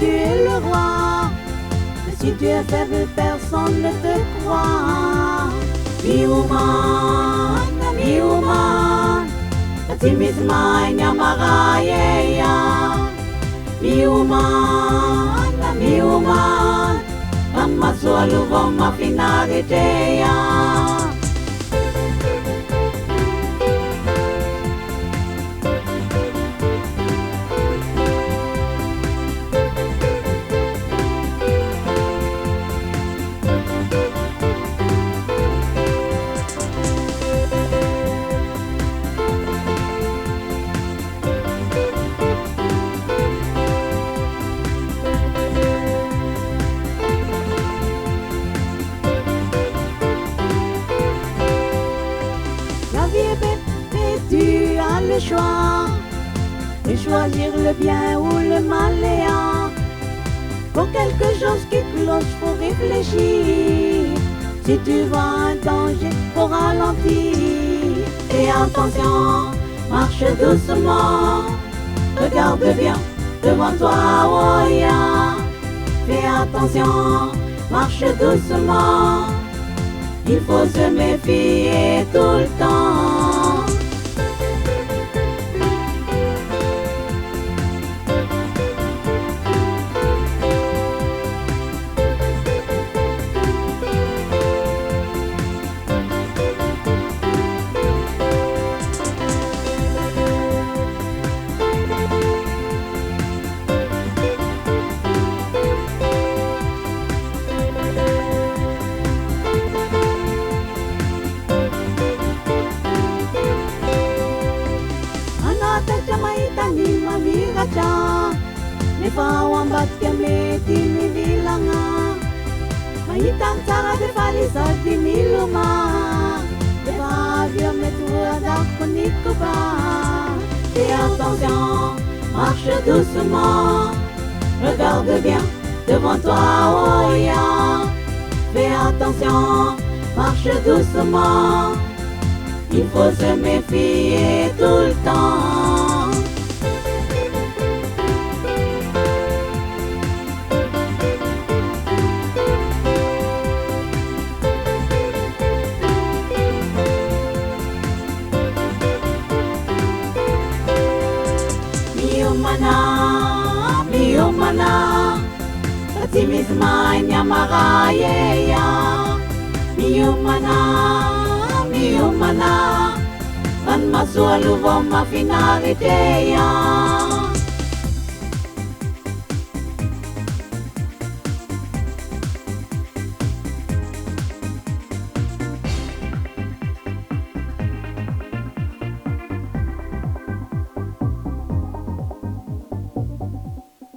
tu es le roi. Mais si tu es faible, personne ne te croit. Be woman, Timizmanya Marayeya. Be woman, Amaswalu Voma Finaritea. Tu as le choix de choisir le bien ou le malveillant. Pour quelque chose qui cloche, faut réfléchir. Si tu vois un danger, faut ralentir. Et attention, marche doucement. Regarde bien devant toi, oh yeah. Fais attention, marche doucement. Il faut se méfier tout le temps. Nifawang ba't kami tinibilanga. Mahitang tsara de falisa di miluma. Devavia metua d'arconico ba. Fais attention, marche doucement. Regarde bien devant toi, oh yeah. Fais attention, marche doucement. Il faut se méfier tout le temps. Miumana, Timizmanya Marayeya. Miumana, Van Maswalu Voma Finaritea.